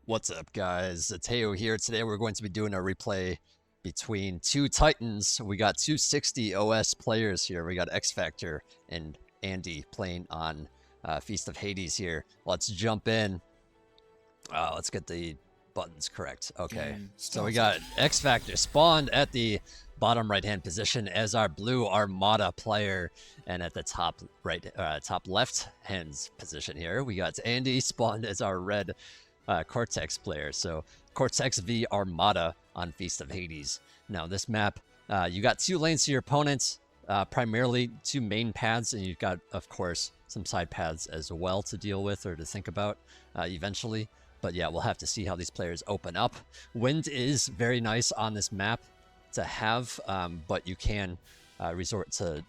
What's up, guys? Zeteo here. Today we're going to be doing a replay between two Titans. We got 260 OS players here. We got XFactor and Andy playing on Feast of Hades here. Let's jump in. Let's get the buttons correct. Okay, so we got XFactor spawned at the bottom right-hand position as our blue Armada player, and at the top left-hand position here, we got Andy spawned as our red Cortex player. So Cortex v Armada on Feast of Hades. Now this map, you got two lanes to your opponents, primarily two main paths, and you've got, of course, some side paths as well to deal with or to think about eventually. But yeah, we'll have to see how these players open up. Wind is very nice on this map to have, but you can resort to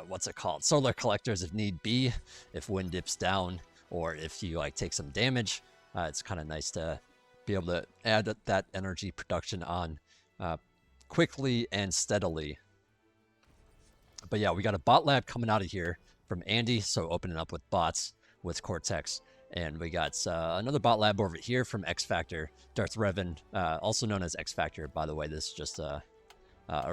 what's it called? Solar collectors if need be, if wind dips down, or if you like take some damage. It's kind of nice to be able to add that energy production on quickly and steadily. But yeah, we got a bot lab coming out of here from Andy, so opening up with bots with Cortex. And we got another bot lab over here from XFactor, Darth Revan, also known as XFactor, by the way. This is just a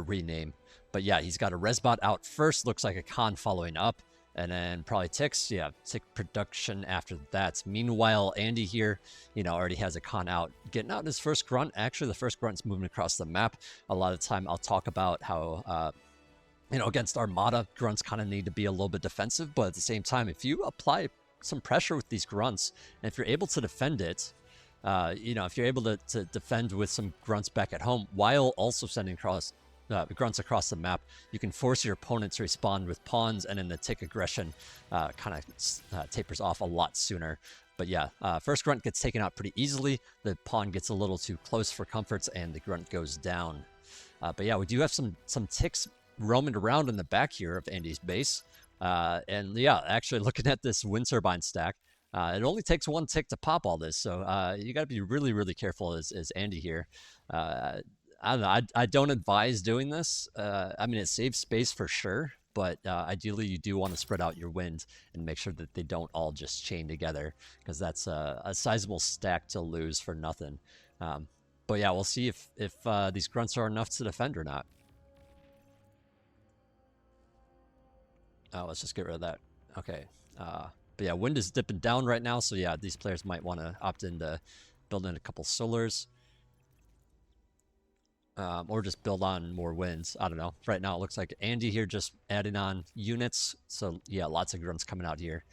rename. But yeah, he's got a Resbot out first, looks like a Con following up, and then probably Ticks, yeah, Tick production after that. Meanwhile, Andy here, already has a Con out, getting out his first grunt. Actually, the first grunt's moving across the map. A lot of time I'll talk about how, against Armada, grunts kind of need to be a little bit defensive, but at the same time, if you apply some pressure with these grunts, and if you're able to defend it, if you're able to defend with some grunts back at home while also sending grunts across the map, you can force your opponent to respond with pawns, and then the tick aggression kind of tapers off a lot sooner. But yeah, first grunt gets taken out pretty easily. The pawn gets a little too close for comforts, and the grunt goes down. But yeah, we do have some ticks roaming around in the back here of Andy's base. And yeah, actually looking at this wind turbine stack, it only takes one tick to pop all this, so you got to be really, really careful as Andy here. I don't know, I don't advise doing this. I mean, it saves space for sure, but ideally you do want to spread out your wind and make sure that they don't all just chain together, because that's a sizable stack to lose for nothing. But yeah, we'll see if these grunts are enough to defend or not. Let's just get rid of that. Okay. But yeah, wind is dipping down right now, so yeah, these players might want to opt into building a couple solars. Or just build on more winds. I don't know. Right now it looks like Andy here just adding on units. So yeah, lots of grunts coming out here.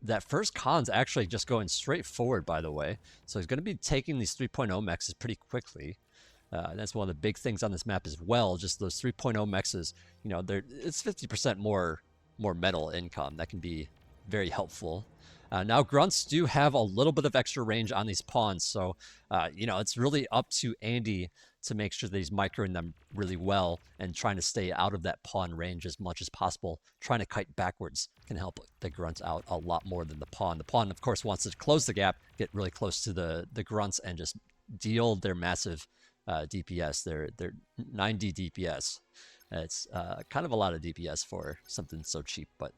That first Con's actually just going straight forward, by the way. So he's going to be taking these 3.0 mexes pretty quickly. That's one of the big things on this map as well. Just those 3.0 mexes, it's 50% more metal income. That can be very helpful. Now grunts do have a little bit of extra range on these pawns, so it's really up to Andy to make sure that he's microing them really well and trying to stay out of that pawn range as much as possible. Trying to kite backwards can help the grunts out a lot more than the pawn. The pawn, of course, wants to close the gap, get really close to the grunts, and just deal their massive DPS, their 90 DPS. It's kind of a lot of DPS for something so cheap, but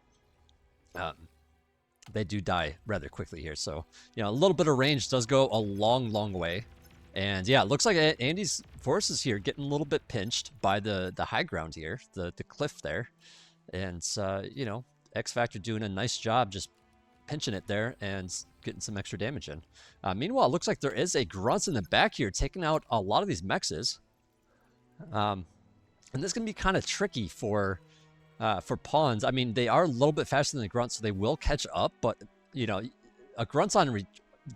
they do die rather quickly here. So, a little bit of range does go a long way. And yeah, it looks like Andy's forces here getting a little bit pinched by the high ground here, the cliff there. And, XFactor doing a nice job just pinching it there and getting some extra damage in. Meanwhile, it looks like there is a grunt in the back here taking out a lot of these mexes. And this is going to be kind of tricky for pawns. I mean, they are a little bit faster than the grunt, so they will catch up, but, a grunt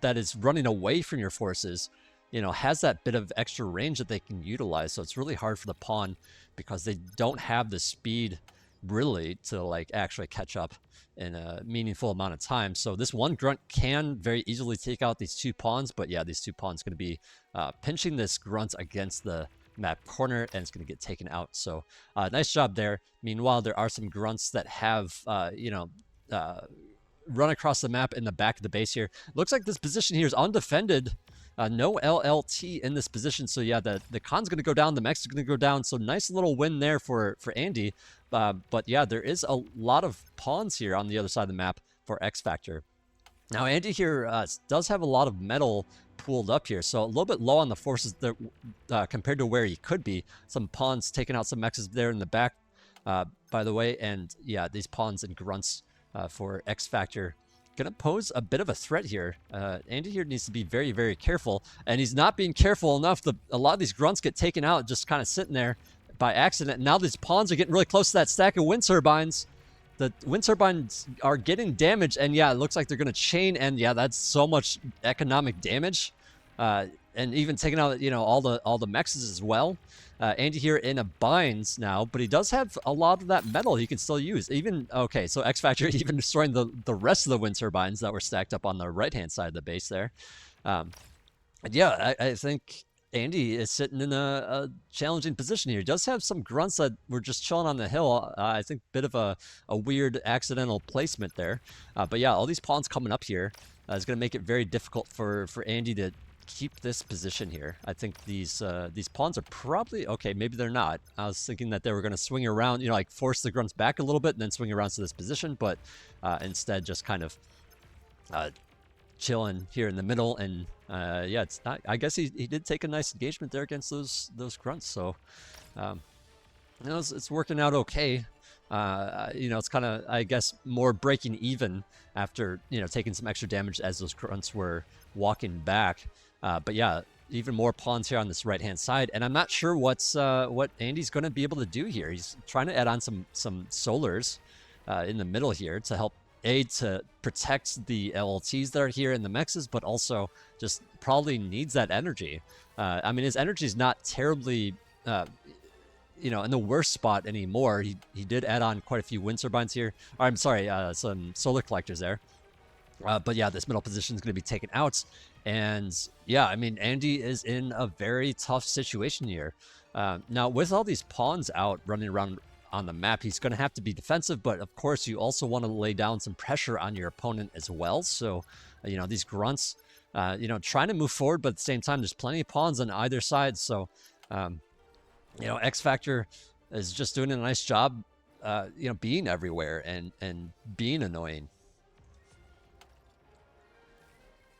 that is running away from your forces, has that bit of extra range that they can utilize, so it's really hard for the pawn because they don't have the speed really to actually catch up in a meaningful amount of time. So this one grunt can very easily take out these two pawns, but yeah, these two pawns going to be pinching this grunt against the map corner, and it's going to get taken out. So nice job there. Meanwhile, there are some grunts that have run across the map in the back of the base here. Looks like this position here is undefended. No LLT in this position, so yeah, the Con's going to go down, the mech's going to go down, so nice little win there for Andy. But yeah, there is a lot of pawns here on the other side of the map for XFactor. Now, Andy here does have a lot of metal pooled up here, so a little bit low on the forces that, compared to where he could be. Some pawns taking out some mexes there in the back, by the way, and yeah, these pawns and grunts for XFactor gonna pose a bit of a threat here. Andy here needs to be very, very careful, and he's not being careful enough. A lot of these grunts get taken out just kind of sitting there by accident. And now these pawns are getting really close to that stack of wind turbines. The wind turbines are getting damaged, and yeah, it looks like they're going to chain, and yeah, that's so much economic damage, and even taking out, you know, all the mexes as well. Andy here in a binds now, but he does have a lot of that metal he can still use. Even okay, so XFactor even destroying the rest of the wind turbines that were stacked up on the right hand side of the base there. And yeah, I think Andy is sitting in a challenging position here. He does have some grunts that were just chilling on the hill. I think a bit of a weird accidental placement there. But yeah, all these pawns coming up here is going to make it very difficult for Andy to keep this position here. I think these pawns are probably, okay, maybe they're not. I was thinking that they were going to swing around, you know, like force the grunts back a little bit and then swing around to this position, but instead just kind of chilling here in the middle. And yeah, it's not, I guess he did take a nice engagement there against those grunts, so you know, it's working out okay. You know, it's kind of, I guess, more breaking even after, you know, taking some extra damage as those grunts were walking back. But yeah, even more pawns here on this right hand side, and I'm not sure what Andy's going to be able to do here. He's trying to add on some solars in the middle here to help to protect the LLTs that are here in the mexes, but also just probably needs that energy. I mean, his energy is not terribly, you know, in the worst spot anymore. He did add on quite a few wind turbines here. Or, I'm sorry, some solar collectors there. But yeah, this middle position is going to be taken out. And yeah, I mean, Andy is in a very tough situation here. Now, with all these pawns out running around on the map, he's going to have to be defensive, but of course you also want to lay down some pressure on your opponent as well. So, you know, these grunts, you know, trying to move forward, but at the same time, there's plenty of pawns on either side. So, you know, XFactor is just doing a nice job, you know, being everywhere and being annoying.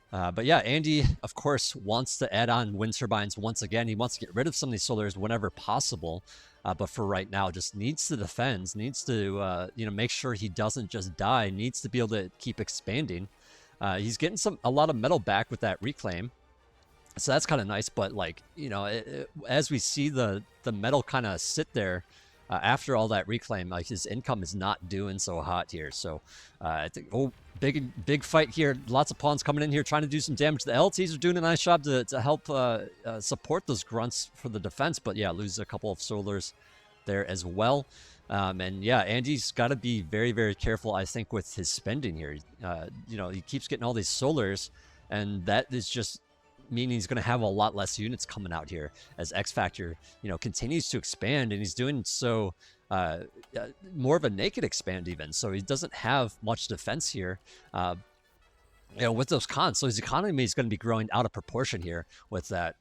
But yeah, Andy, of course, wants to add on wind turbines once again. He wants to get rid of some of these solars whenever possible. But for right now, just needs to defend, needs to, you know, make sure he doesn't just die, needs to be able to keep expanding. He's getting a lot of metal back with that reclaim. So that's kind of nice. But like, you know, as we see the metal kind of sit there after all that reclaim, like his income is not doing so hot here. So I think, oh, big fight here. Lots of pawns coming in here trying to do some damage. The LTs are doing a nice job to help support those grunts for the defense, but yeah, lose a couple of solars there as well. And yeah, Andy's got to be very, very careful, I think, with his spending here. You know, he keeps getting all these solars, and that is just meaning he's going to have a lot less units coming out here as XFactor, you know, continues to expand, and he's doing so more of a naked expand even. So he doesn't have much defense here, you know, with those cons. So his economy is going to be growing out of proportion here with that.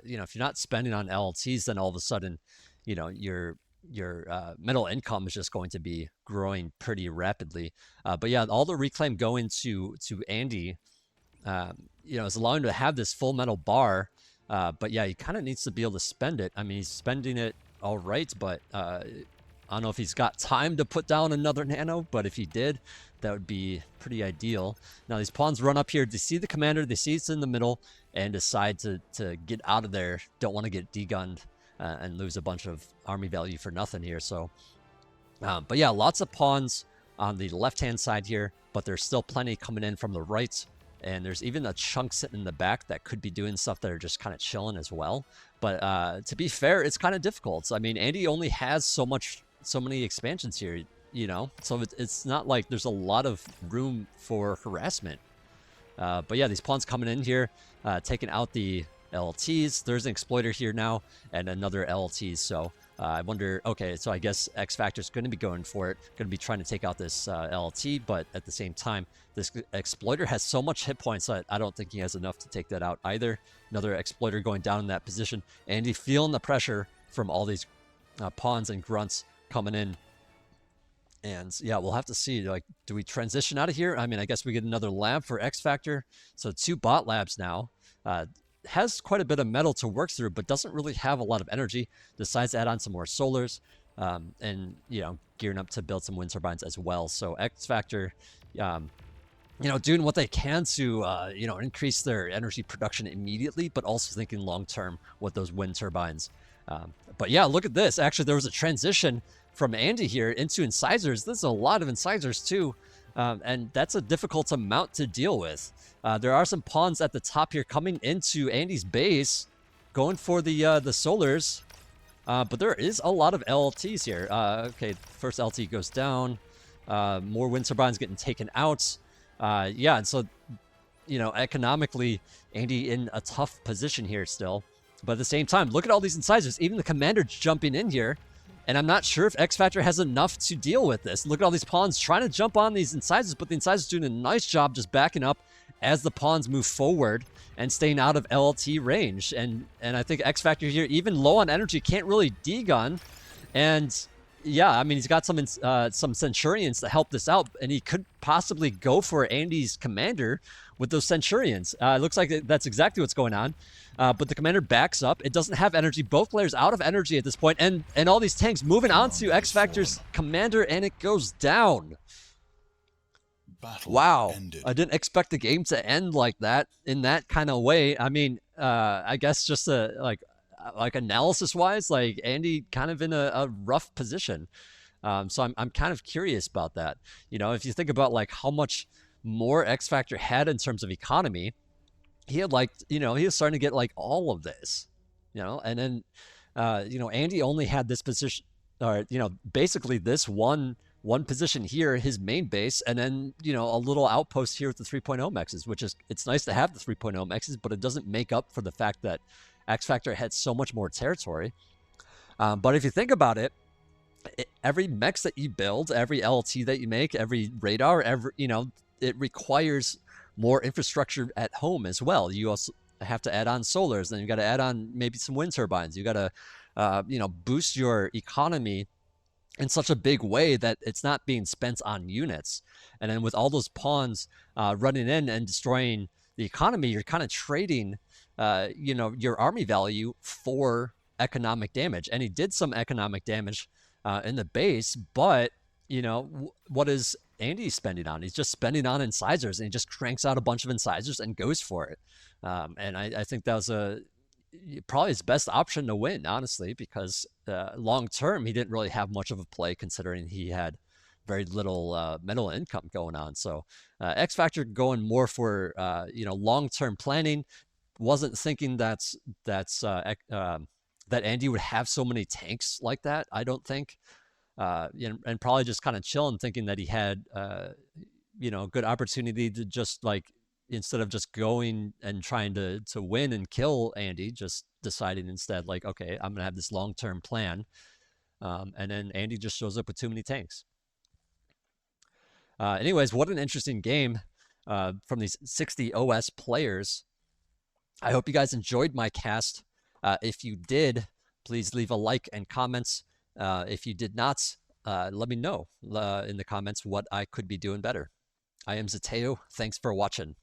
You know, if you're not spending on LLTs, then all of a sudden, you know, your metal income is just going to be growing pretty rapidly. But yeah, all the reclaim going to Andy, you know, is allowing him to have this full metal bar. But yeah, he kind of needs to be able to spend it. I mean, he's spending it all right, but I don't know if he's got time to put down another nano, but if he did, that would be pretty ideal. Now these pawns run up here. They see the commander, they see it's in the middle, and decide to get out of there. Don't want to get degunned and lose a bunch of army value for nothing here. So, but yeah, lots of pawns on the left-hand side here, but there's still plenty coming in from the right. And there's even a chunk sitting in the back that could be doing stuff that are just kind of chilling as well. But to be fair, it's kind of difficult. I mean, Andy only has so many expansions here, you know, so it's not like there's a lot of room for harassment. But yeah, these pawns coming in here, taking out the LLTs. There's an exploiter here now and another LLT. So I wonder, okay, so I guess XFactor is going to be going for it, going to be trying to take out this LLT, but at the same time, this exploiter has so much hit points that I don't think he has enough to take that out either. Another exploiter going down in that position. Andy feeling the pressure from all these pawns and grunts coming in. And yeah, we'll have to see. Like, do we transition out of here? I mean, I guess we get another lab for XFactor. So 2 bot labs now. Has quite a bit of metal to work through, but doesn't really have a lot of energy. Decides to add on some more solars, and gearing up to build some wind turbines as well. So XFactor, doing what they can to increase their energy production immediately, but also thinking long term with those wind turbines. But yeah, look at this. Actually, there was a transition from Andy here into incisors. This is a lot of incisors too, and that's a difficult amount to deal with. There are some pawns at the top here coming into Andy's base, going for the solars, but there is a lot of LTs here. Okay, first LT goes down. More wind turbines getting taken out. Yeah, and so economically, Andy in a tough position here still. But at the same time, look at all these incisors. Even the commander jumping in here. And I'm not sure if XFactor has enough to deal with this. Look at all these pawns trying to jump on these incisors, but the incisors doing a nice job just backing up as the pawns move forward and staying out of LT range. And I think XFactor here, even low on energy, can't really degun. And yeah, I mean, he's got some Centurions to help this out, and he could possibly go for Andy's commander with those Centurions. It looks like that's exactly what's going on. But the commander backs up. It doesn't have energy. Both players out of energy at this point, and all these tanks moving on to XFactor's commander, and it goes down. Wow. I didn't expect the game to end like that, in that kind of way. I mean, I guess just like analysis-wise, like Andy kind of in a rough position. So I'm kind of curious about that. If you think about like how much more XFactor had in terms of economy, he had he was starting to get like all of this, and then, Andy only had this position, or, basically this one position here, his main base, and then, a little outpost here with the 3.0 mexes, which is, it's nice to have the 3.0 mexes, but it doesn't make up for the fact that XFactor had so much more territory. But if you think about it, every mex that you build, every LT that you make, every radar, it requires more infrastructure at home as well. You also have to add on solars, then you got to add on maybe some wind turbines. You got to, boost your economy in such a big way that it's not being spent on units. And then with all those pawns running in and destroying the economy, you're kind of trading, your army value for economic damage. And he did some economic damage in the base, but, what is Andy spending on? He's just spending on incisors, and he just cranks out a bunch of incisors and goes for it. And I think that was probably his best option to win, honestly, because long term, he didn't really have much of a play, considering he had very little metal income going on. So XFactor going more for long-term planning. Wasn't thinking that Andy would have so many tanks like that, I don't think. And probably just kind of chilling, thinking that he had good opportunity to just, like, instead of just going and trying to win and kill Andy, just deciding instead, like, okay, I'm gonna have this long-term plan. And then Andy just shows up with too many tanks. Anyways, what an interesting game from these 60 OS players. I hope you guys enjoyed my cast. If you did, please leave a like and comments. If you did not, let me know in the comments what I could be doing better. I am Zeteo. Thanks for watching.